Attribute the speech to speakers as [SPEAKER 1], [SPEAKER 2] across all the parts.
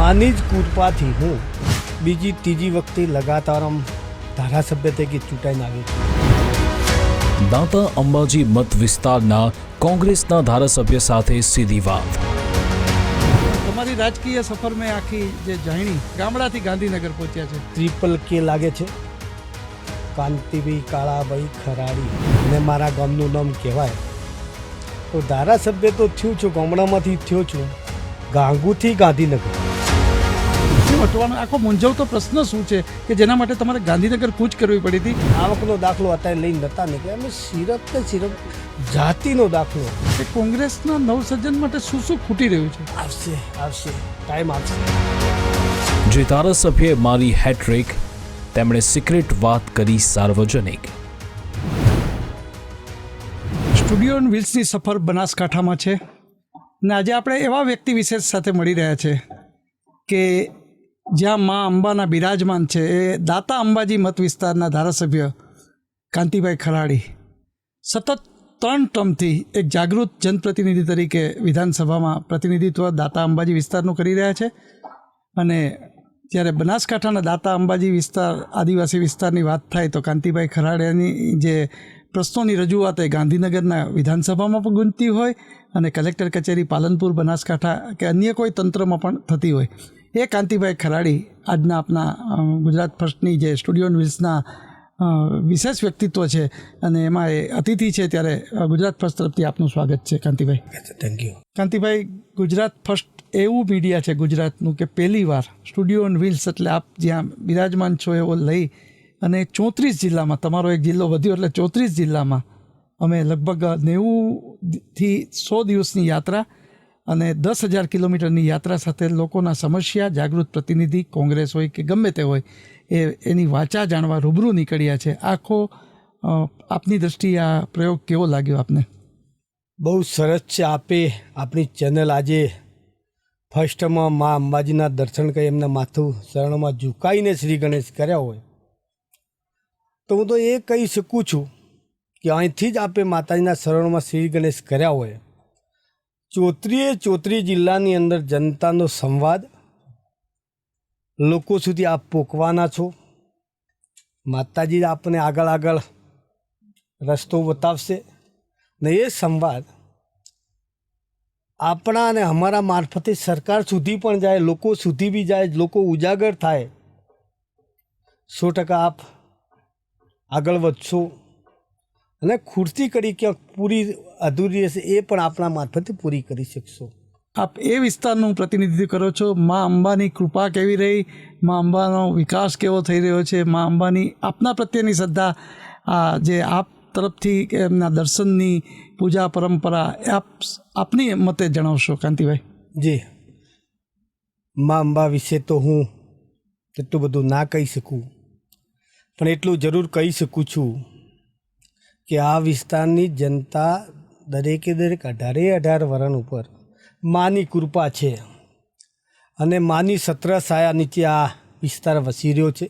[SPEAKER 1] માની જ કૃપાથી હું બીજી ત્રીજી વખતે લગાતાર ધારાસભ્ય તરીકે ચૂંટાઈને આવ્યો છું।
[SPEAKER 2] દાંતા અંબાજી મત વિસ્તારના કોંગ્રેસના ધારાસભ્ય સાથે સીધી વાત।
[SPEAKER 3] તમારી રાજકીય સફર મેં આખી જે જાણી ગામડાથી ગાંધીનગર પહોંચ્યા છે,
[SPEAKER 1] ટ્રિપલ કે લાગે છે, કાંતિભાઈ કાળાભાઈ ખરાડી અને મારા ગામનું નામ કહેવાય તો ધારાસભ્ય તો થયું છું, ગામડામાંથી થયો છું, ગાંગુથી ગાંધીનગર।
[SPEAKER 3] મટવાનો આખો મૂંઝવતો પ્રશ્ન શું છે કે જેના માટે તમારે ગાંધીનગર કૂચ કરવી પડી હતી?
[SPEAKER 1] આવકનો દાખલો અત્યારે લઈને નતા નીકળ્યા, અમે સિરપ જાતિનો દાખલો
[SPEAKER 3] કે કોંગ્રેસના નવસર્જન માટે શું શું ખૂટી રહ્યું છે?
[SPEAKER 1] આવશે ટાઈમ આવશે।
[SPEAKER 2] જે ધારાસભ્યે મારી હેટ્રિક, તેમણે સિક્રેટ વાત કરી સાર્વજનિક।
[SPEAKER 3] સ્ટુડિયો ઓન વ્હીલ્સની સફર બનાસકાંઠામાં છે અને આજે આપણે એવા વ્યક્તિ વિશેષ સાથે મળી રહ્યા છે કે જ્યાં મા અંબાના બિરાજમાન છે એ દાતા અંબાજી મત વિસ્તારના ધારાસભ્ય કાંતિભાઈ ખરાડી સતત 3 ટર્મથી એક જાગૃત જનપ્રતિનિધિ તરીકે વિધાનસભામાં પ્રતિનિધિત્વ દાતા અંબાજી વિસ્તારનું કરી રહ્યા છે। અને જ્યારે બનાસકાંઠાના દાતા અંબાજી વિસ્તાર આદિવાસી વિસ્તારની વાત થાય તો કાંતિભાઈ ખરાડિયાની જે પ્રશ્નોની રજૂઆત એ ગાંધીનગરના વિધાનસભામાં પણ ગુંજતી હોય અને કલેક્ટર કચેરી પાલનપુર બનાસકાંઠા કે અન્ય કોઈ તંત્રમાં પણ થતી હોય। એ કાંતિભાઈ ખરાડી આજના આપણા ગુજરાત ફર્સ્ટની જે સ્ટુડિયો ઓન વ્હીલ્સના વિશેષ વ્યક્તિત્વ છે અને એમાં એ અતિથિ છે, ત્યારે ગુજરાત ફર્સ્ટ તરફથી આપનું સ્વાગત છે Kantibhai.
[SPEAKER 1] Thank you.
[SPEAKER 3] Kantibhai, Gujarat first એવું મીડિયા છે ગુજરાતનું કે પહેલીવાર સ્ટુડિયો ઓન વ્હીલ્સ એટલે આપ જ્યાં બિરાજમાન છો એવો લઈ અને 34 જિલ્લામાં, તમારો એક જિલ્લો વધ્યો એટલે 34 જિલ્લામાં અમે લગભગ 90થી 100 દિવસની યાત્રા અને 10,000 કિલોમીટરની યાત્રા સાથે લોકોના સમસ્યા, જાગૃત પ્રતિનિધિ, કોંગ્રેસ હોય કે ગમે તે હોય એની વાચા જાણવા રૂબરૂ નીકળ્યા છે। આખો આપની દ્રષ્ટિએ આ પ્રયોગ કેવો લાગ્યો આપને?
[SPEAKER 1] બહુ સરસ છે। આપે આપણી ચેનલ આજે ફર્સ્ટમાં મા અંબાજીના દર્શન કરી એમના માથું શરણમાં ઝુકાઈને શ્રી ગણેશ કર્યા હોય તો હું તો એ કહી શકું છું કે અહીંથી જ આપે માતાજીના શરણમાં શ્રી ગણેશ કર્યા હોય 34 જિલ્લાની અંદર જનતાનો સંવાદ લોકો સુધી આપ પોકવાના છો। માતાજી આપને આગળ રસ્તો બતાવશે ને એ સંવાદ આપણા અને અમારા મારફતે સરકાર સુધી પણ જાય, લોકો સુધી બી જાય, લોકો ઉજાગર થાય। 100% આપ આગળ વધશો અને ખુરશી કરી ક્યાંક પૂરી અધૂરી હશે એ પણ આપણા મારફતે પૂરી કરી શકશો।
[SPEAKER 3] આપ એ વિસ્તારનું પ્રતિનિધિત્વ કરો છો। મા અંબાની કૃપા કેવી રહી, મા અંબાનો વિકાસ કેવો થઈ રહ્યો છે, મા અંબાની આપના પ્રત્યેની શ્રદ્ધા, જે આપ તરફથી એમના દર્શનની પૂજા પરંપરા, આપની મતે જણાવશો કાંતિભાઈ?
[SPEAKER 1] જી, મા અંબા વિશે તો હું એટલું બધું ના કહી શકું, પણ એટલું જરૂર કહી શકું છું કે આ વિસ્તારની જનતા દરેક 18 વરણ ઉપર માની કૃપા છે અને માની છત્ર છાયા નીચે આ વિસ્તાર વસી રહ્યો છે।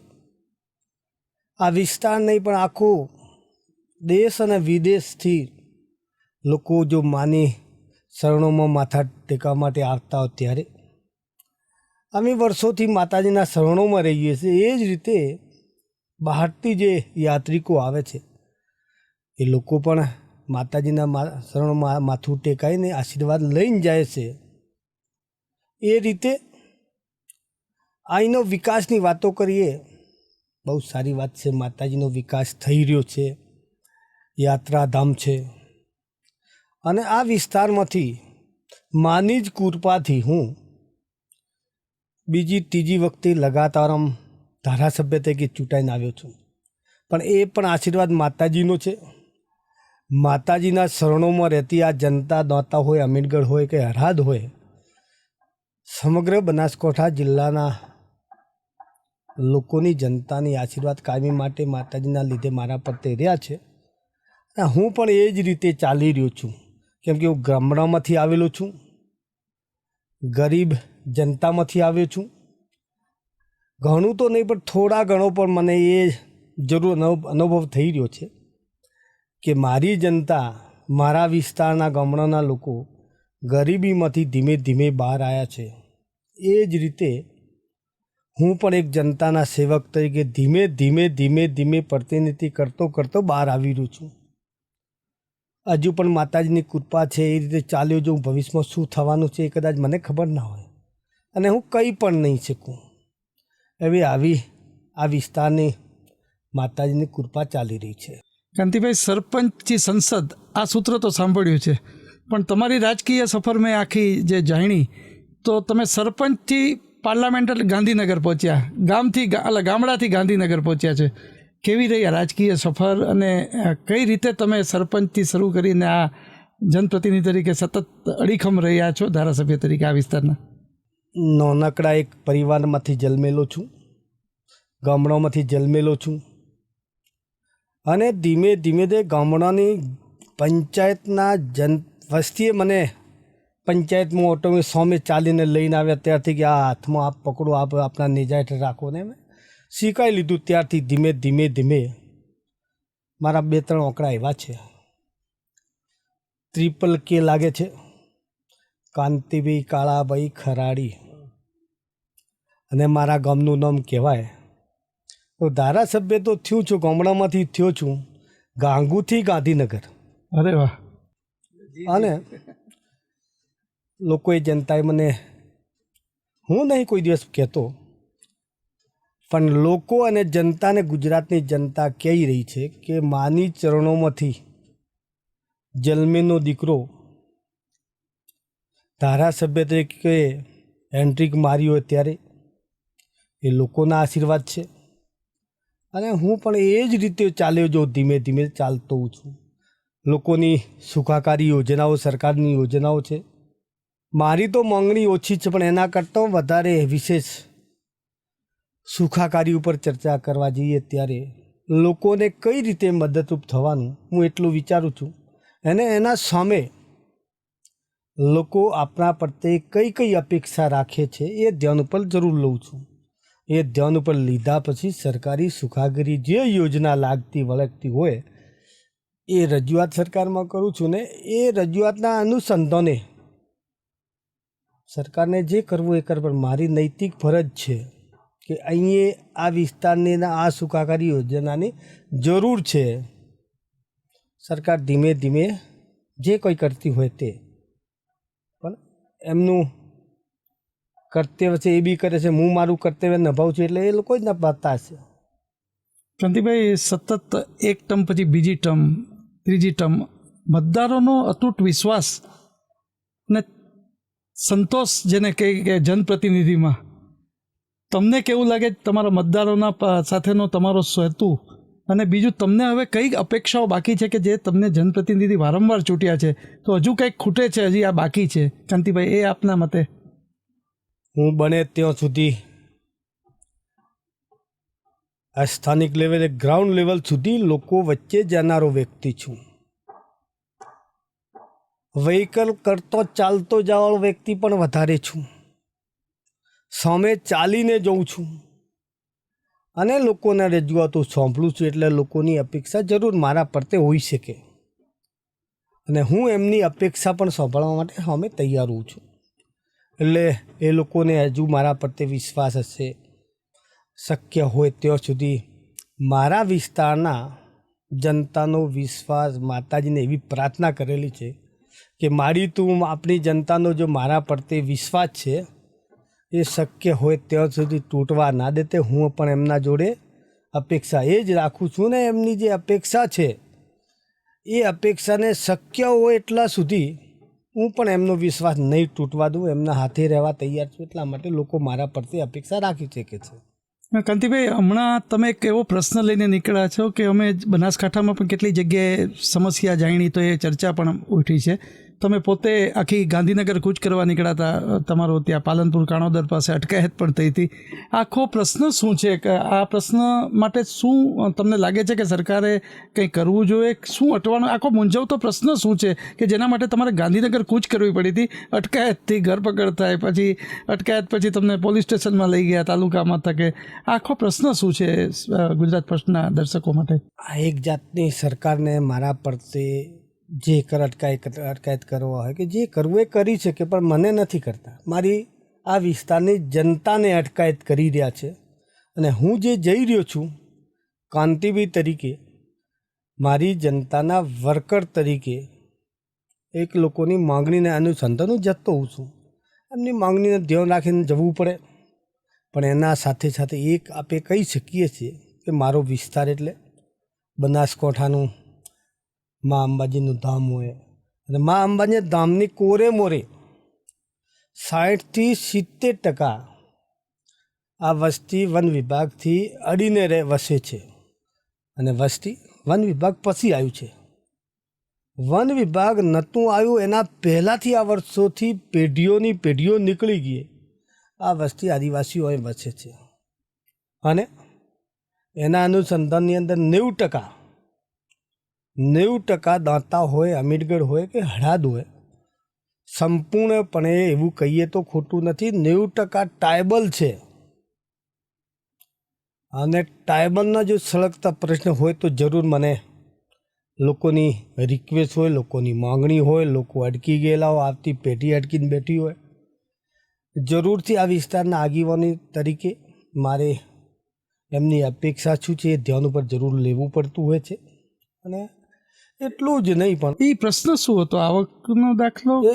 [SPEAKER 1] આ વિસ્તાર નહીં પણ આખો દેશ અને વિદેશથી લોકો જો માની શરણોમાં માથા ટેકવા માટે આવતા હોય ત્યારે અમે વર્ષોથી માતાજીના શરણોમાં રહીએ છીએ। એ જ રીતે બહારથી જે યાત્રિકો આવે છે એ લોકો પણ માતાજીના શરણોમાં માથું ટેકાઈને આશીર્વાદ લઈને જાય છે। એ રીતે અહીંનો વિકાસની વાતો કરીએ, બહુ સારી વાત છે। માતાજીનો વિકાસ થઈ રહ્યો છે, યાત્રાધામ છે અને આ વિસ્તારમાંથી માની જ કૃપાથી હું બીજી ત્રીજી વખતે લગાતાર ધારાસભ્ય તરીકે ચૂંટાઈને આવ્યો છું। પણ એ પણ આશીર્વાદ માતાજીનો છે। માતાજીના શરણોમાં રહેતી આ જનતા, દાંતા હોય, અમીરગઢ હોય કે હરાદ હોય, સમગ્ર બનાસકાંઠા જિલ્લાના લોકોની, જનતાની આશીર્વાદ કાયમી માટે માતાજીના લીધે મારા પ્રત્યે રહ્યા છે। અને હું પણ એ જ રીતે ચાલી રહ્યો છું, કેમ કે હું ગામડામાંથી આવેલો છું, ગરીબ જનતામાંથી આવ્યો છું। ઘણું તો નહીં પણ થોડા ઘણો પણ મને એ જરૂર અનુભવ થઈ રહ્યો છે કે મારી જનતા, મારા વિસ્તારના ગામડાના લોકો ગરીબીમાંથી ધીમે ધીમે બહાર આવ્યા છે। એ જ રીતે હું પણ એક જનતાના સેવક તરીકે ધીમે ધીમે ધીમે ધીમે પ્રતિનિધિ કરતો કરતો બહાર આવી રહ્યો છું. હજુ પણ માતાજીની કૃપા છે, એ રીતે ચાલ્યો જો ભવિષ્યમાં શું થવાનું છે એ કદાચ મને ખબર ના હોય અને હું કંઈ પણ નહીં શકું. હવે આ વિસ્તારની માતાજીની કૃપા ચાલી રહી છે.
[SPEAKER 3] કાંતિભાઈ, સરપંચથી સંસદ આ સૂત્ર તો સાંભળ્યું છે, પણ તમારી રાજકીય સફર મેં આખી જે જાણી તો તમે સરપંચથી પાર્લામેન્ટ એટલે ગાંધીનગર પહોંચ્યા, ગામડાથી ગાંધીનગર પહોંચ્યા છે. કેવી રહી આ રાજકીય સફર અને કઈ રીતે તમે સરપંચથી શરૂ કરીને આ જનપ્રતિનિધિ તરીકે સતત અડીખમ રહ્યા છો ધારાસભ્ય તરીકે આ વિસ્તારના?
[SPEAKER 1] નાનકડા એક પરિવારમાંથી જન્મેલો છું, ગામડામાંથી જન્મેલો છું અને ધીમે ધીમે તે ગામડાની પંચાયતના વસ્તીએ મને પંચાયતમાં ઓટો સામે ચાલીને લઈને આવ્યા. ત્યારથી કે આ હાથમાં આપ પકડો, આપ આપણા નેજા હેઠળ રાખો ને મેં શીખાઈ લીધું. ત્યારથી ધીમે ધીમે ધીમે મારા 2-3 આંકડા એવા છે. ટ્રિપલ કે લાગે છે, કાંતિભાઈ કાળાભાઈ ખરાડી, અને મારા ગામનું નામ કહેવાય તો ધારાસભ્ય તો થયું છું, ગામડામાંથી થયો છું, ગાંગુથી ગાંધીનગર.
[SPEAKER 3] અરે વાહ!
[SPEAKER 1] અને લોકોએ જનતાએ મને, હું નહીં કોઈ દિવસ કહેતો, પણ લોકો અને જનતાને, ગુજરાતની જનતા કહી રહી છે કે માની ચરણોમાંથી જન્મેનો દીકરો ધારાસભ્ય તરીકે એન્ટ્રી મારી હોય ત્યારે એ લોકોના આશીર્વાદ છે. અને હું પણ એ જ રીતે ચાલ્યો જો ધીમે ધીમે ચાલતો છું. લોકોની સુખાકારી યોજનાઓ, સરકારની યોજનાઓ છે. મારી તો માંગણી ઓછી છે, પણ એના કરતાં વધારે વિશેષ સુખાકારી ઉપર ચર્ચા કરવા જઈએ ત્યારે લોકોને કઈ રીતે મદદરૂપ થવાનું હું એટલું વિચારું છું. અને એના સામે લોકો આપણા પ્રત્યે કઈ કઈ અપેક્ષા રાખે છે એ ધ્યાન ઉપર જરૂર લઉં છું. એ ધ્યાન ઉપર લીધા પછી સરકારી સુખાકારી જે યોજના લાગતી વળગતી હોય એ રજૂઆત સરકારમાં કરું છું ને એ રજૂઆતના અનુસંધાને સરકારને જે કરવું એ કરવા. મારી નૈતિક ફરજ છે કે અહીંયા આ વિસ્તારની આ સુખાકારી યોજનાની જરૂર છે. સરકાર ધીમે ધીમે જે કંઈ કરતી હોય તે, પણ એમનું કર્તવ્ય છે એ બી કરે છે, હું મારું કર્તવ્ય નિભાવું છું એટલે એ લોકો જ નિભાવતા હશે.
[SPEAKER 3] કાંતિભાઈ, સતત એક ટર્મ પછી બીજી ટર્મ, ત્રીજી ટર્મ, મતદારોનો અતૂટ વિશ્વાસ ને સંતોષ જેને કહે કે જનપ્રતિનિધિમાં, તમને કેવું લાગે તમારા મતદારોના સાથેનો તમારો સેતુ? અને બીજું, તમને હવે કઈ અપેક્ષાઓ બાકી છે કે જે તમને જનપ્રતિનિધિ વારંવાર ચૂંટ્યા છે તો હજુ કંઈક ખૂટે છે, હજી આ બાકી છે? કાંતિભાઈ, એ આપના મતે?
[SPEAKER 1] હું બને ત્યાં સુધી આ સ્થાનિક લેવલે, ગ્રાઉન્ડ લેવલ સુધી લોકો વચ્ચે જનારો વ્યક્તિ છું. વ્હીકલ કરતો ચાલતો જવાળો વ્યક્તિ પણ વધારે છું. સામે ચાલીને જઉં છું અને લોકોના રજૂઆતો સાંભળું છું. એટલે લોકોની અપેક્ષા જરૂર મારા પ્રત્યે હોઈ શકે અને હું એમની અપેક્ષા પણ સાંભળવા માટે સામે તૈયાર હોઉં છું. એટલે એ લોકોને હજુ મારા પ્રત્યે વિશ્વાસ હશે. શક્ય હોય ત્યાં સુધી મારા વિસ્તારના જનતાનો વિશ્વાસ, માતાજીને એવી પ્રાર્થના કરેલી છે કે મારી તું આપણી જનતાનો જો મારા પ્રત્યે વિશ્વાસ છે એ શક્ય હોય ત્યાં સુધી તૂટવા ના દે. તે હું પણ એમના જોડે અપેક્ષા એ જ રાખું છું ને એમની જે અપેક્ષા છે એ અપેક્ષાને શક્ય હોય એટલા સુધી હું પણ એમનો વિશ્વાસ નહીં તૂટવા દઉં, એમના હાથે રહેવા તૈયાર છું. એટલા માટે લોકો મારા પ્રત્યે અપેક્ષા રાખી શકે છે.
[SPEAKER 3] કાંતિભાઈ, હમણાં તમે એક એવો પ્રશ્ન લઈને નીકળ્યા છો કે અમે બનાસકાંઠામાં પણ કેટલી જગ્યાએ સમસ્યા જાણી તો એ ચર્ચા પણ ઉઠી છે. તમે પોતે આખી ગાંધીનગર કૂચ કરવા નીકળ્યા હતા, તમારો ત્યાં પાલનપુર કાણોદર પાસે અટકાયત પણ થઈ હતી. આખો પ્રશ્ન શું છે કે આ પ્રશ્ન માટે શું તમને લાગે છે કે સરકારે કંઈ કરવું જોઈએ? શું અટવાનો આખો મૂંઝવતો પ્રશ્ન શું છે કે જેના માટે તમારે ગાંધીનગર કૂચ કરવી પડી હતી? અટકાયતથી ધરપકડ થાય, પછી અટકાયત પછી તમને પોલીસ સ્ટેશનમાં લઈ ગયા તાલુકામાં તકે. આખો પ્રશ્ન શું છે ગુજરાત ફર્સ્ટના દર્શકો માટે?
[SPEAKER 1] આ એક જાતની સરકારને મારા પ્રત્યે જે અટકાયત કરવા હોય કે જે કરવું એ કરી શકે, પણ મને નથી કરતા. મારી આ વિસ્તારની જનતાને અટકાયત કરી રહ્યા છે. અને હું જે જઈ રહ્યો છું કાંતિભાઈ તરીકે, મારી જનતાના વર્કર તરીકે એક લોકોની માંગણીને અનુસંધાન જતો હોઉં છું. એમની માંગણીને ધ્યાન રાખીને જવું પડે, પણ એના સાથે સાથે એક આપણે કહી શકીએ છીએ કે મારો વિસ્તાર એટલે બનાસકાંઠાનું મા અંબાજીનું ધામ હોય, અને મા અંબાજી ધામની કોરે મોરે 60થી 70% આ વસ્તી વન વિભાગથી અડીને વસે છે. અને વસ્તી વન વિભાગ પછી આવ્યું છે. વન વિભાગ નહોતું આવ્યું એના પહેલાંથી આ વર્ષોથી પેઢીઓની પેઢીઓ નીકળી ગઈ આ વસ્તી આદિવાસીઓ અહીં વસે છે. અને એના અનુસંધાનની અંદર 90% દાંતા હોય, અમીરગઢ હોય કે હળાદ હોય, સંપૂર્ણપણે એવું કહીએ તો ખોટું નથી, 90% ટ્રાયબલ છે. અને ટ્રાયબલના જો સળગતા પ્રશ્ન હોય તો જરૂર મને લોકોની રિક્વેસ્ટ હોય, લોકોની માંગણી હોય, લોકો અટકી ગયેલા હોય, આવતી પેઢી અટકીને બેઠી હોય, જરૂરથી આ વિસ્તારના આગેવાની તરીકે મારે એમની અપેક્ષા શું છે એ ધ્યાન ઉપર જરૂર લેવું પડતું હોય છે. અને એટલું જ નહીં પણ
[SPEAKER 3] એ પ્રશ્ન શું હતો? આવકનો દાખલો કે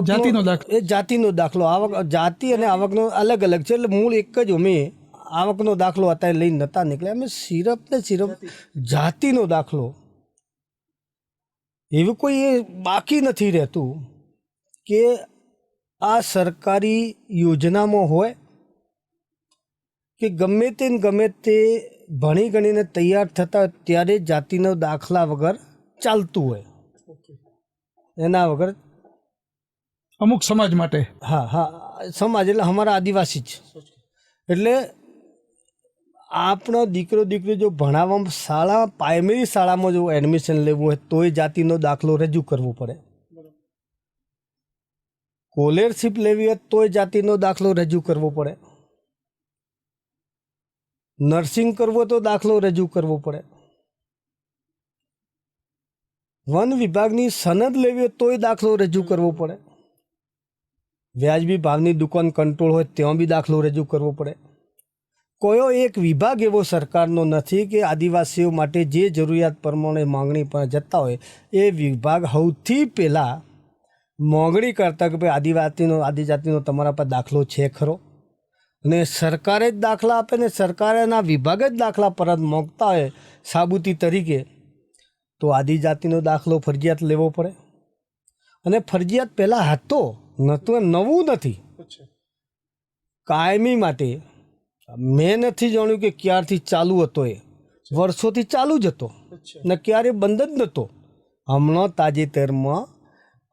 [SPEAKER 3] જાતિનો દાખલો?
[SPEAKER 1] એ જાતિનો દાખલો. આવક, જાતિ અને આવકનો અલગ અલગ છે. એટલે મૂળ એક જ અમે આવકનો દાખલો અત્યારે લઈને નહોતા નીકળ્યા. અમે સિર્ફ જાતિનો દાખલો, એવું કોઈ એ બાકી નથી રહેતું કે આ સરકારી યોજનામાં હોય કે ગમે તે ભણી ગણીને તૈયાર થતા ત્યારે જાતિનો દાખલા વગર ચાલતું હોય. એના વગર
[SPEAKER 3] અમુક સમાજ માટે,
[SPEAKER 1] હા સમાજ એટલે અમારા આદિવાસી જ. એટલે આપણો દીકરી જો ભણાવવામાં શાળા, પ્રાઇમરી શાળામાં જો એડમિશન લેવું હોય તોય જાતિનો દાખલો રજૂ કરવો પડે. સ્કોલરશીપ લેવી હોય તોય જાતિનો દાખલો રજૂ કરવો પડે. નર્સિંગ કરવો તો દાખલો રજૂ કરવો પડે. વન વિભાગની સનદ લેવી હોય તોય દાખલો રજૂ કરવો પડે. વ્યાજબી ભાવની દુકાન કંટ્રોલ હોય ત્યાં બી દાખલો રજૂ કરવો પડે. કયો એક વિભાગ એવો સરકારનો નથી કે આદિવાસીઓ માટે જે જરૂરિયાત પ્રમાણે માંગણી પર જતા હોય એ વિભાગ સૌથી પહેલાં માંગણી કરતા કે ભાઈ આદિજાતિનો તમારા પર દાખલો છે ખરો? અને સરકારે જ દાખલા આપે ને સરકારના વિભાગ જ દાખલા પરત માંગતા હોય સાબુતી તરીકે, તો આદિજાતિનો દાખલો ફરજિયાત લેવો પડે. અને ફરજિયાત પહેલાં હતો, નહોતું, નવું નથી, કાયમી માટે. મેં નથી જાણ્યું કે ક્યારથી ચાલુ હતો, એ વર્ષોથી ચાલુ જ હતો ને ક્યારે બંધ જ નહોતો. હમણાં તાજેતરમાં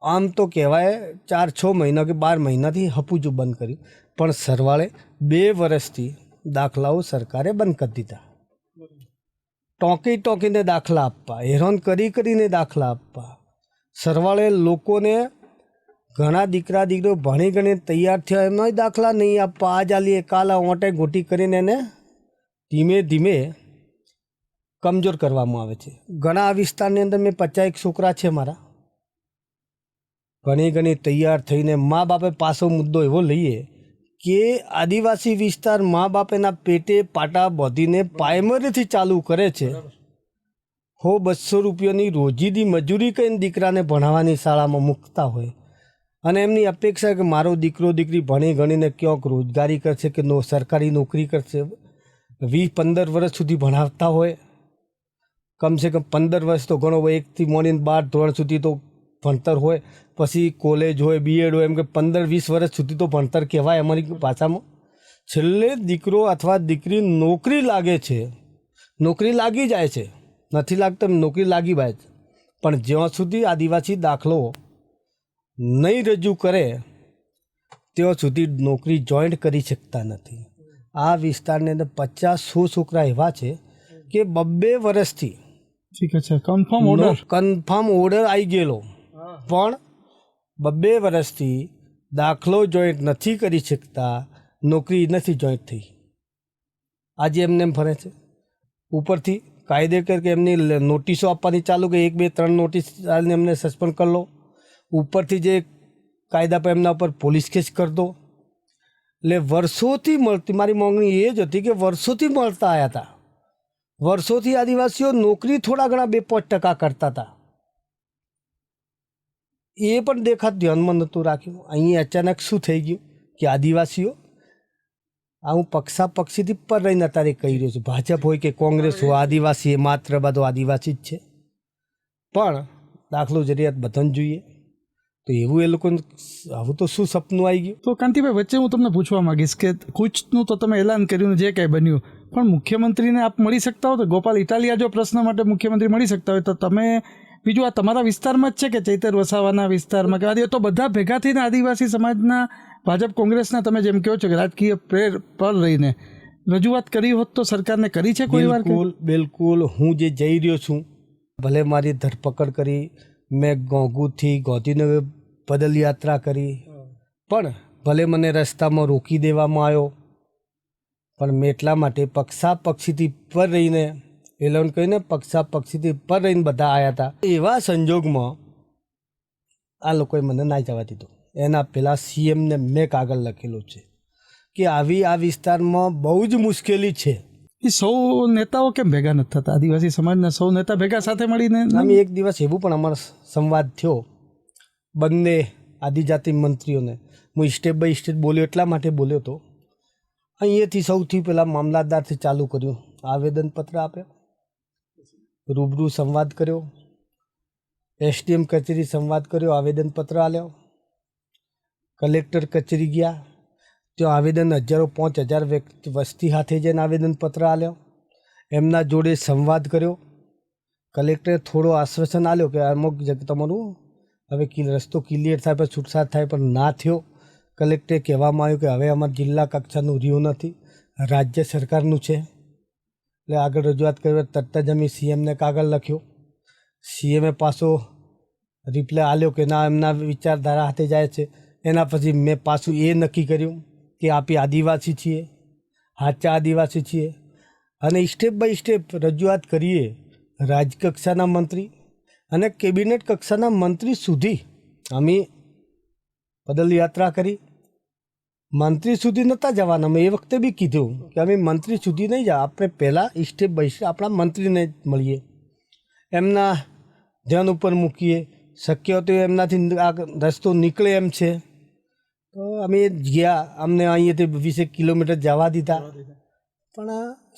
[SPEAKER 1] આમ તો કહેવાય 4-6 મહિના કે 12 મહિનાથી હપુજું બંધ કર્યું, પણ સરવાળે 2 વર્ષથી દાખલાઓ સરકારે બંધ કરી દીધા. ટોંકીને દાખલા આપવા, હેરાન કરીને દાખલા આપવા, સરવાળે લોકોને ઘણા દીકરીઓ ભણી ગણીને તૈયાર થયા એમાંય દાખલા નહીં આપવા. આ ચાલીએ કાલ ઓંટે ગોટી કરીને એને ધીમે ધીમે કમજોર કરવામાં આવે છે. ઘણા આ વિસ્તારની અંદર મેં 50 છોકરા છે મારા, ઘણી તૈયાર થઈને મા બાપે પાછો મુદ્દો એવો લઈએ કે આદિવાસી વિસ્તાર મા બાપેના પેટે પાટા બાંધીને પ્રાઇમરીથી ચાલુ કરે છે. 100-200 રૂપિયાની રોજીની મજૂરી કરીને દીકરાને ભણાવવાની શાળામાં મૂકતા હોય, અને એમની અપેક્ષા કે મારો દીકરી ભણી ગણીને ક્યાંક રોજગારી કરશે કે સરકારી નોકરી કરશે. 20-15 વર્ષ સુધી ભણાવતા હોય, કમસે કમ 15 વર્ષ તો ઘણો હોય, 1થી મોડીને 12 ધોરણ સુધી તો ભણતર હોય, પછી કોલેજ હોય, બીએડ હોય, એમ કે 15-20 વર્ષ સુધી તો ભણતર કહેવાય અમારી ભાષામાં. છેલ્લે દીકરો અથવા દીકરી નોકરી લાગે છે, નોકરી લાગી જાય છે, નથી લાગતો નોકરી લાગી જાય છે, પણ જ્યાં સુધી આદિવાસી દાખલો નહીં રજૂ કરે ત્યાં સુધી નોકરી જોઈન્ટ કરી શકતા નથી. આ વિસ્તારની અંદર 50-100 છોકરા એવા છે કે 2 વર્ષથી કન્ફર્મ ઓર્ડર આવી ગયેલો, પણ 2 વર્ષથી દાખલો જોઈન્ટ નથી કરી શકતા, નોકરી નથી જોઈન્ટ થઈ. આજે એમને એમ ફરે છે. ઉપરથી કાયદેસર કે એમની નોટિસો આપવાની ચાલુ કે 1, 2, 3 નોટિસ એમને સસ્પેન્ડ કરી લો. ઉપરથી જે કાયદા પર એમના ઉપર પોલીસ કેસ કરી દો. એટલે વર્ષોથી મળતી, મારી માંગણી એ જ હતી કે વર્ષોથી મળતા આવ્યા હતા. વર્ષોથી આદિવાસીઓ નોકરી થોડા ઘણા 2-5% કરતા હતા, એ પણ દેખાત ધ્યાનમાં નહોતું રાખ્યું. અહીં અચાનક શું થઈ ગયું કે આદિવાસીઓ, આ હું પક્ષાપક્ષીથી પર રહીને અત્યારે કહી રહ્યો છું, ભાજપ હોય કે કોંગ્રેસ હોય, આદિવાસી એ માત્ર બધો આદિવાસી જ છે. પણ દાખલો જરૂરિયાત બધાને જોઈએ, તો એવું એ લોકોને આવું તો શું સપનું આવી ગયું.
[SPEAKER 3] તો કાંતિભાઈ, વચ્ચે હું તમને પૂછવા માંગીશ કે કુછનું તો તમે એલાન કર્યું ને જે કંઈ બન્યું, પણ મુખ્યમંત્રીને આપ મળી શકતા હો તો ગોપાલ ઇટાલિયા જો પ્રશ્ન માટે મુખ્યમંત્રી મળી શકતા હોય તો તમે, બીજું આ તમારા વિસ્તારમાં જ છે કે ચૈતર વસાવાના વિસ્તારમાં કે તો બધા ભેગા થઈને આદિવાસી સમાજના ભાજપ કોંગ્રેસના તમે જેમ કહો છો કે રાજકીય પ્રેર પર રહીને રજૂઆત કરી હોત તો સરકારને કરી છે કોઈ વાર?
[SPEAKER 1] બિલકુલ. હું જે જઈ રહ્યો છું, ભલે મારી ધરપકડ કરી, મેં ગોંગુથી ગાંધીનગર પદયાત્રા કરી, પણ ભલે મને રસ્તામાં રોકી દેવામાં આવ્યો, પણ મેં એટલા માટે પક્ષાપક્ષીથી પર રહીને, એ લોકોને કહીને પક્ષાપક્ષીથી પર રહીને બધા આવ્યા હતા. એવા સંજોગમાં આ લોકોએ મને ના જવા દીધો. એના પહેલાં સીએમને મેં કાગળ લખેલું છે કે આવી આ વિસ્તારમાં બહુ જ મુશ્કેલી છે.
[SPEAKER 3] એ સૌ નેતાઓ કેમ ભેગા નથી થતા? આદિવાસી સમાજના સૌ નેતા ભેગા સાથે મળીને?
[SPEAKER 1] અમે એક દિવસ એવું પણ અમારો સંવાદ થયો બંને આદિજાતિ મંત્રીઓને. હું સ્ટેપ બાય સ્ટેપ બોલ્યો, એટલા માટે બોલ્યો હતો. અહીંયાથી સૌથી પહેલાં મામલતદારથી ચાલુ કર્યું, આવેદનપત્ર આપ્યો, રૂબરૂ સંવાદ કર્યો, એસડીએમ કચેરી સંવાદ કર્યો, આવેદનપત્ર આલ્યો, કલેક્ટર કચેરી ગયા, ત્યાં આવેદન 5,000 વસ્તી સાથે જઈને આવેદનપત્ર આલ્યો, એમના જોડે સંવાદ કર્યો. કલેક્ટરે થોડો આશ્વાસન આલ્યો કે અમુક તમારું હવે રસ્તો ક્લિયર થાય, પણ છૂટછાટ થાય, પણ ના થયો. કલેક્ટરે કહેવામાં આવ્યું કે હવે અમારા જિલ્લા કક્ષાનું રહ્યું નથી, રાજ્ય સરકારનું છે. એટલે આગળ રજૂઆત કરી, તરત જ અમે સીએમને કાગળ લખ્યો. સીએમે પાછો રિપ્લાય આલ્યો કે ના, એમના વિચારધારા હાથે જાય છે. એના પછી મેં પાછું એ નક્કી કર્યું કે આપણે આદિવાસી છીએ, સાચા આદિવાસી છીએ, અને સ્ટેપ બાય સ્ટેપ રજૂઆત કરીએ રાજકક્ષાના મંત્રી અને કેબિનેટ કક્ષાના મંત્રી સુધી. અમે પદયાત્રા કરી, મંત્રી સુધી નહોતા જવાના. મેં એ વખતે બી કીધું કે અમે મંત્રી સુધી નહીં જાઓ, આપણે પહેલાં સ્ટેપ બાય સ્ટેપ આપણા મંત્રીને મળીએ, એમના ધ્યાન ઉપર મૂકીએ, શક્ય તો એમનાથી આ રસ્તો નીકળે એમ છે. તો અમે ગયા, અમને અહીંયાથી 20 કિલોમીટર જવા દીધા. પણ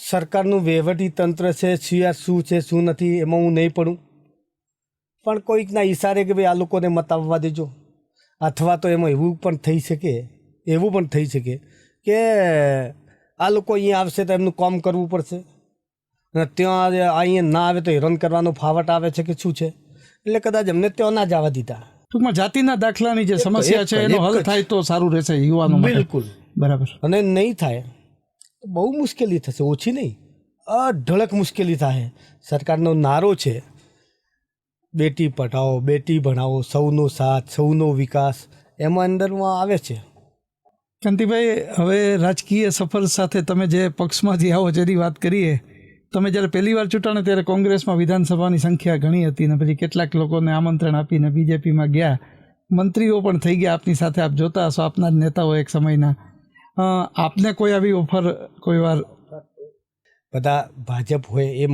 [SPEAKER 1] સરકારનું વહીવટી તંત્ર છે, શું છે શું નથી એમાં હું નહીં પડું, પણ કોઈકના ઈશારે કે ભાઈ આ લોકોને મત આવવા દેજો. અથવા તો એમાં એવું પણ થઈ શકે કે આ લોકો અહીંયા આવશે તો એમનું કામ કરવું પડશે, અને ત્યાં અહીંયા ના આવે તો હેરાન કરવાનો ફાવટ આવે છે કે શું છે, એટલે કદાચ અમને ત્યાં ના જવા દીધા.
[SPEAKER 3] ટૂંકમાં જાતિના દાખલાની જે સમસ્યા છે એનો હલ થાય તો સારું રહેશે યુવાનો માટે.
[SPEAKER 1] બિલકુલ
[SPEAKER 3] બરાબર.
[SPEAKER 1] અને નહીં થાય તો બહુ મુશ્કેલી થશે, ઓછી નહીં, અઢળક મુશ્કેલી થાય. સરકારનો નારો છે બેટી પઢાઓ, બેટી ભણાવો, સૌનો સાથ, સૌનો વિકાસ, એમાં અંદરમાં આવે છે.
[SPEAKER 3] કાંતિભાઈ, હવે રાજકીય સફર સાથે તમે જે પક્ષમાંથી આવો જેની વાત કરીએ, તમે જ્યારે પહેલી વાર ચૂંટાણે ત્યારે કોંગ્રેસમાં વિધાનસભાની સંખ્યા ઘણી હતી ને પછી કેટલાક લોકોને આમંત્રણ આપીને બીજેપીમાં ગયા, મંત્રીઓ પણ થઈ ગયા આપની સાથે, આપ જોતા હશો આપના જ નેતાઓ એક સમયના. આપને કોઈ આવી ઓફર કોઈ વાર?
[SPEAKER 1] બધા ભાજપ હોય એ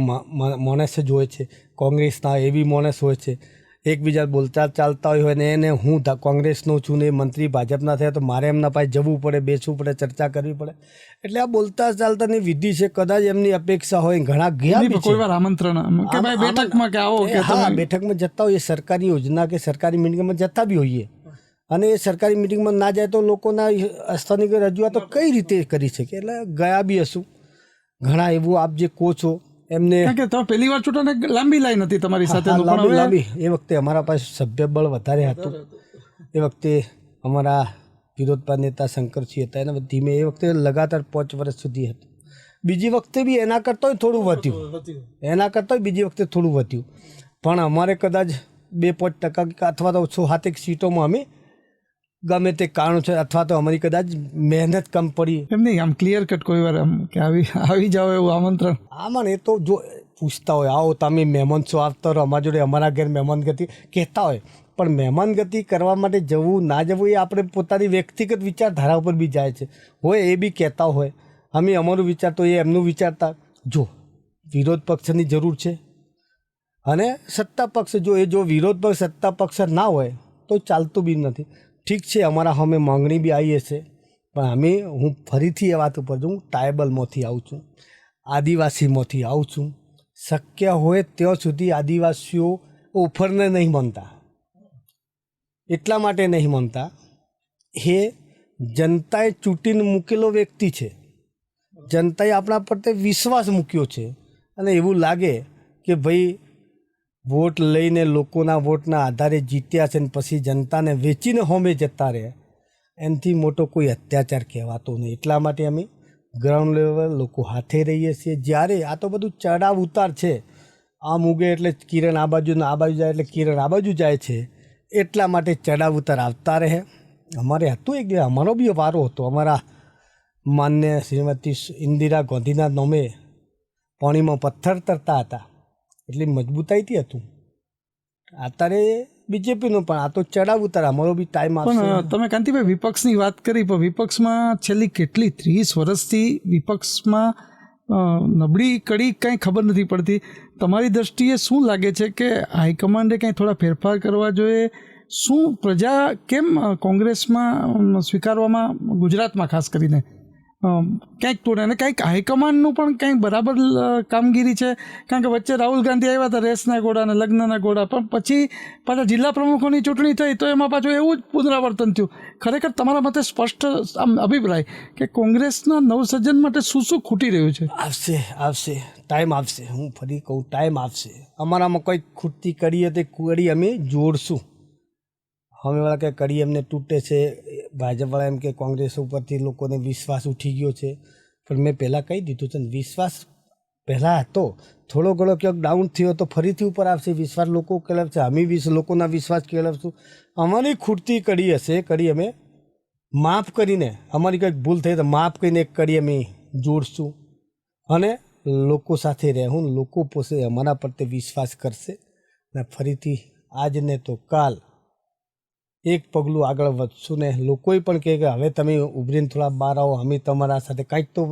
[SPEAKER 1] માણસ જ હોય છે, કોંગ્રેસના એવી માણસ હોય છે, એકબીજા બોલતા ચાલતા હોય ને એને હું કોંગ્રેસનો છું ને મંત્રી ભાજપના થયા તો મારે એમના પાસે જવું પડે, બેસવું પડે, ચર્ચા કરવી પડે. એટલે આ બોલતા ચાલતાની વિધિ છે. કદાચ એમની અપેક્ષા હોય, ઘણા ગયા
[SPEAKER 3] કોઈ વાર આમંત્રણ કે ભાઈ બેઠકમાં કે આવો કે
[SPEAKER 1] હા, બેઠકમાં જતા હોઈએ, સરકારી યોજના કે સરકારી મિટિંગમાં જતા બી હોઈએ, અને એ સરકારી મિટિંગમાં ના જાય તો લોકોના સ્થાનિક રજૂઆતો કઈ રીતે કરી શકે. એટલે ગયા બી હશું ઘણા. એવું આપ જે કહો છો એમને,
[SPEAKER 3] કે તમે પહેલી વાર ચૂંટણી લાંબી લાઈન હતી તમારી સાથે?
[SPEAKER 1] લાંબી. એ વખતે અમારા પાસે સભ્યબળ વધારે હતું. એ વખતે અમારા વિરોધપક્ષ નેતા શંકરસિંહ હતા, એના ધીમે એ વખતે લગાતાર 5 વર્ષ સુધી હતું. બીજી વખતે બી એના કરતાં થોડું બીજી વખતે થોડું વધ્યું, પણ અમારે કદાચ 2-5% અથવા તો 107 સીટોમાં અમે ગમે તે કારણ છે, અથવા તો અમારી કદાચ મહેનત કમ પડી.
[SPEAKER 3] એમ નહીં, આમ ક્લિયર કટ કોઈ વાર આમ કે આવી જાઓ એવું આમંત્રણ?
[SPEAKER 1] આમાં એ તો જો પૂછતા હોય, આવો તમે મહેમાન છો, આવતા રહો અમારા જોડે, અમારા ઘેર મહેમાન ગતિ કહેતા હોય, પણ મહેમાનગતિ કરવા માટે જવું ના જવું એ આપણે પોતાની વ્યક્તિગત વિચારધારા ઉપર બી જાય છે. હોય એ બી કહેતા હોય અમે અમારું વિચારતો એ એમનું વિચારતા. જો વિરોધ પક્ષની જરૂર છે અને સત્તા પક્ષ જો વિરોધ પક્ષ સત્તા પક્ષ ના હોય તો ચાલતું બી નથી. ઠીક છે, અમારા સામે માંગણી બી આવી હશે, પણ હું ફરીથી એ વાત ઉપર હું ટ્રાયબલમાંથી આવું છું, આદિવાસીમાંથી આવું છું. શક્ય હોય ત્યાં સુધી આદિવાસીઓ ઓફરને નહીં માનતા. એટલા માટે નહીં માનતા, એ જનતાએ ચૂંટીને મૂકેલો વ્યક્તિ છે, જનતાએ આપણા પર તે વિશ્વાસ મૂક્યો છે. અને એવું લાગે કે ભાઈ વોટ લઈને લોકોના વોટના આધારે જીત્યા છે ને પછી જનતાને વેચીને હોમે જતા રહે, એનાથી મોટો કોઈ અત્યાચાર કહેવાતો નહીં. એટલા માટે અમે ગ્રાઉન્ડ લેવલ લોકો હાથે રહીએ છીએ. જ્યારે આ તો બધું ચડાવ ઉતાર છે, આમ ઉગે એટલે કિરણ આ બાજુ આ બાજુ જાય એટલે કિરણ આ બાજુ જાય છે, એટલા માટે ચડાવ ઉતાર આવતા રહે. અમારે હતું એક અમારો બી વારો હતો, અમારા માન્ય શ્રીમતી ઇન્દિરા ગાંધીના નામે પાણીમાં પથ્થર તરતા હતા, એટલી મજબૂતાઈથી હતું. અત્યારે બીજેપીનો પણ આ તો ચડાવ ઉતાર, અમારો બી ટાઈમ આવશે.
[SPEAKER 3] પણ તમે કાંતિભાઈ વિપક્ષની વાત કરી, પણ વિપક્ષમાં છેલ્લી કેટલી 30 વર્ષથી વિપક્ષમાં નબળી કડી કંઈ ખબર નથી પડતી. તમારી દૃષ્ટિએ શું લાગે છે કે હાઈકમાન્ડે કંઈ થોડા ફેરફાર કરવા જોઈએ? શું પ્રજા કેમ કોંગ્રેસમાં સ્વીકારવામાં, ગુજરાતમાં ખાસ કરીને ક્યાંક તોડે, અને કંઈક હાઈકમાન્ડનું પણ કંઈક બરાબર કામગીરી છે? કારણ કે વચ્ચે રાહુલ ગાંધી આવ્યા હતા રેસના ઘોડા અને લગ્નના ઘોડા, પણ પછી પાછા જિલ્લા પ્રમુખોની ચૂંટણી થઈ તો એમાં પાછું એવું જ પુનરાવર્તન થયું. ખરેખર તમારા મતે સ્પષ્ટ અભિપ્રાય કે કોંગ્રેસના નવસર્જન માટે શું શું ખૂટી રહ્યું છે?
[SPEAKER 1] આવશે ટાઈમ આવશે. હું ફરી કહું, ટાઈમ આવશે. અમારામાં કોઈ ખૂટતી કડી તે કડી અમે જોડશું. સામેવાળા કે કડી એમને તૂટે છે, ભાજપવાળા એમ કે કોંગ્રેસ ઉપરથી લોકોને વિશ્વાસ ઉઠી ગયો છે. પણ મેં પહેલાં કહી દીધું છે ને, વિશ્વાસ પહેલાં હતો, થોડો ઘણો ક્યાંક ડાઉન થયો તો ફરીથી ઉપર આવશે. વિશ્વાસ લોકો કેળવશે, અમે લોકોના વિશ્વાસ કેળવશું. અમારી ખૂટતી કડી હશે, કડી અમે માફ કરીને, અમારી કંઈક ભૂલ થઈ તો માફ કરીને એક કડી અમે જોડશું અને લોકો સાથે રહેવું. લોકો પોતે અમારા પર તે વિશ્વાસ કરશે ને ફરીથી આજને તો કાલ એક પગલું આગળ વધશું. ને લોકોએ પણ કહે કે હવે તમે ઉભરીને થોડા બહાર આવો, અમે તમારા સાથે કાંઈક તો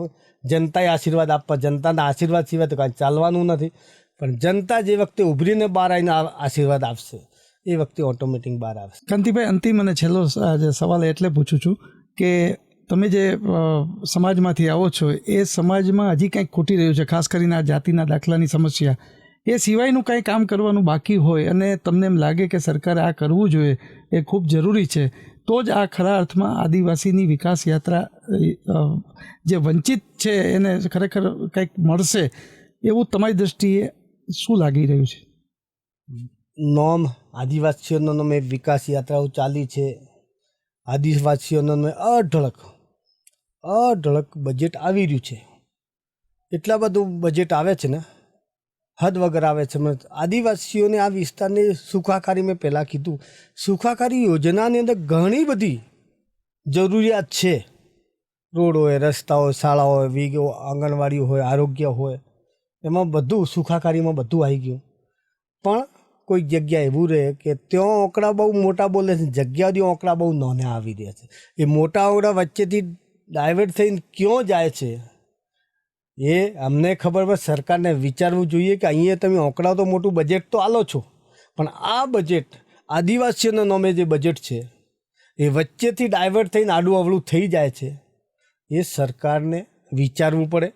[SPEAKER 1] જનતાએ આશીર્વાદ આપવા, જનતાના આશીર્વાદ સિવાય તો કાંઈ ચાલવાનું નથી. પણ જનતા જે વખતે ઉભરીને બહાર આવીને આશીર્વાદ આપશે એ વખતે ઓટોમેટિક બહાર આવશે.
[SPEAKER 3] કાંતિભાઈ, અંતિમ અને છેલ્લો સવાલ એટલે પૂછું છું કે તમે જે સમાજમાંથી આવો છો એ સમાજમાં હજી કંઈક ખૂટી રહ્યું છે, ખાસ કરીને આ જાતિના દાખલાની સમસ્યા, એ સિવાયનું કંઈ કામ કરવાનું બાકી હોય અને તમને એમ લાગે કે સરકારે આ કરવું જોઈએ, એ ખૂબ જરૂરી છે, તો જ આ ખરા અર્થમાં આદિવાસીની વિકાસ યાત્રા જે વંચિત છે એને ખરેખર કંઈક મળશે, એવું તમારી દૃષ્ટિએ શું લાગી રહ્યું છે?
[SPEAKER 1] આદિવાસીઓનો નામે વિકાસ યાત્રાઓ ચાલી છે. આદિવાસીઓનો નામે અઢળક બજેટ આવી રહ્યું છે. એટલા બધું બજેટ આવે છે ને, હદ વગર આવે છે. આદિવાસીઓને આ વિસ્તારની સુખાકારી, મેં પહેલાં કીધું, સુખાકારી યોજનાની અંદર ઘણી બધી જરૂરિયાત છે. રોડ હોય, રસ્તા હોય, શાળા હોય, આંગણવાડી હોય, આરોગ્ય હોય, એમાં બધું સુખાકારીમાં બધું આવી ગયું. પણ કોઈ જગ્યા એવું રહે કે ત્યાં આંકડા બહુ મોટા બોલે છે, જગ્યાઓથી આંકડા બહુ નાના આવી રહ્યા છે. એ મોટા આંકડા વચ્ચેથી ડાયવર્ટ થઈને ક્યાં જાય છે એ અમને ખબર પડે. સરકારને વિચારવું જોઈએ કે અહીંયા તમે આંકડા તો મોટું બજેટ તો આલો છો, પણ આ બજેટ આદિવાસીઓના નામે જે બજેટ છે એ વચ્ચેથી ડાયવર્ટ થઈને આડું અવળું થઈ જાય છે. એ સરકારને વિચારવું પડે.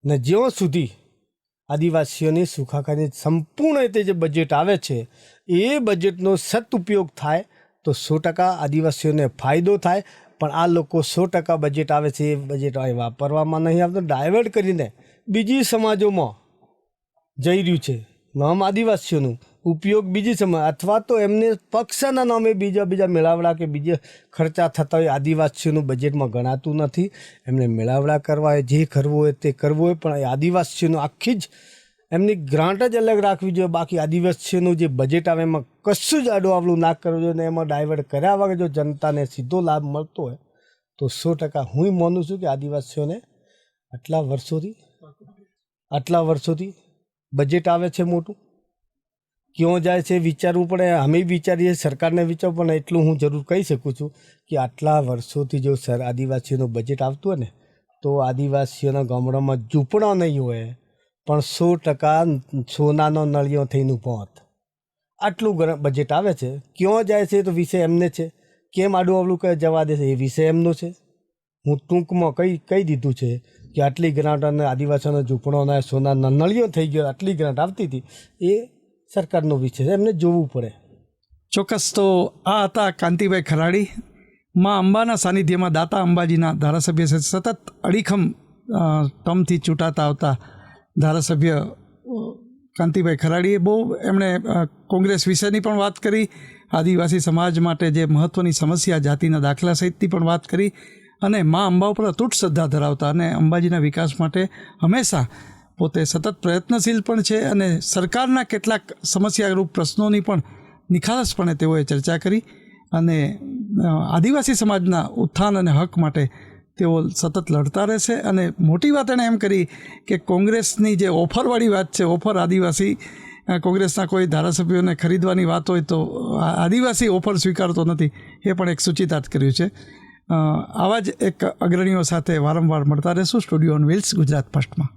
[SPEAKER 1] ને જ્યાં સુધી આદિવાસીઓની સુખાકારી સંપૂર્ણ રીતે જે બજેટ આવે છે એ બજેટનો સદુપયોગ થાય તો 100% આદિવાસીઓને ફાયદો થાય. પણ આ લોકો 100% બજેટ આવે છે એ બજેટ વાપરવામાં નહીં આવતું, ડાયવર્ટ કરીને બીજી સમાજોમાં જઈ રહ્યું છે. નામ આદિવાસીઓનું ઉપયોગ બીજી સમાજ, અથવા તો એમને પક્ષના નામે બીજા મેળાવડા કે બીજા ખર્ચા થતા હોય, આદિવાસીઓનું બજેટમાં ગણાતું નથી. એમને મેળાવડા કરવા હોય, જે કરવું હોય તે કરવું હોય, પણ આદિવાસીઓનું આખી જ એમની ગ્રાન્ટ જ અલગ રાખવી જોઈએ. બાકી આદિવાસીઓનું જે બજેટ આવે એમાં કશું જ આડું આવલું ના કરવું જોઈએ. ને એમાં ડાયવર્ટ કર્યા વગર જો જનતાને સીધો લાભ મળતો હોય તો 100% હું માનું છું કે આદિવાસીઓને આટલા વર્ષોથી બજેટ આવે છે મોટું, ક્યાં જાય છે વિચારવું પડે. અમે વિચારીએ, સરકારને વિચારવું, પણ એટલું હું જરૂર કહી શકું છું કે આટલા વર્ષોથી જો આદિવાસીઓનું બજેટ આવતું હોય ને તો આદિવાસીઓના ગામડામાં ઝૂંપડા નહીં હોય પણ 100% સોનાનો નળિયો થઈને ઊભો હોત. આટલું બજેટ આવે છે. ક્યાં જાય છે તો વિષય એમને છે. કેમ આડું અવળું કહે જવા દે છે એ વિષય એમનો છે. હું ટૂંકમાં કહી દીધું છે કે આટલી ગ્રાન્ટ અને આદિવાસીઓના ઝૂંપડાના સોનાના નળિયો થઈ ગયો, આટલી ગ્રાન્ટ આવતી હતી, એ સરકારનો વિષય છે, એમને જોવું પડે.
[SPEAKER 3] ચોક્કસ. તો આ હતા કાંતિભાઈ ખરાડી, મા અંબાના સાનિધ્યમાં દાતા અંબાજીના ધારાસભ્ય છે. સતત અડીખમ ટર્મથી ચૂંટાતા આવતા ધારાસભ્ય કાંતિભાઈ ખરાડીએ એમણે કોંગ્રેસ વિશેની પણ વાત કરી, આદિવાસી સમાજ માટે જે મહત્ત્વની સમસ્યા જાતિના દાખલા સહિતની પણ વાત કરી, અને મા અંબા ઉપર અતૂટ શ્રદ્ધા ધરાવતા અને અંબાજીના વિકાસ માટે હંમેશા પોતે સતત પ્રયત્નશીલ પણ છે, અને સરકારના કેટલાક સમસ્યારૂપ પ્રશ્નોની પણ નિખાલસપણે તેઓએ ચર્ચા કરી, અને આદિવાસી સમાજના ઉત્થાન અને હક માટે તેઓ સતત લડતા રહેશે. અને મોટી વાત એણે એમ કરી કે કોંગ્રેસની જે ઓફરવાળી વાત છે, ઓફર આદિવાસી કોંગ્રેસના કોઈ ધારાસભ્યોને ખરીદવાની વાત હોય તો આદિવાસી ઓફર સ્વીકારતો નથી, એ પણ એક સૂચિતાર્થ કર્યું છે. આવા જ એક અગ્રણીઓ સાથે વારંવાર મળતા રહેશું. Studio on wheels, Gujarat ફર્સ્ટમાં.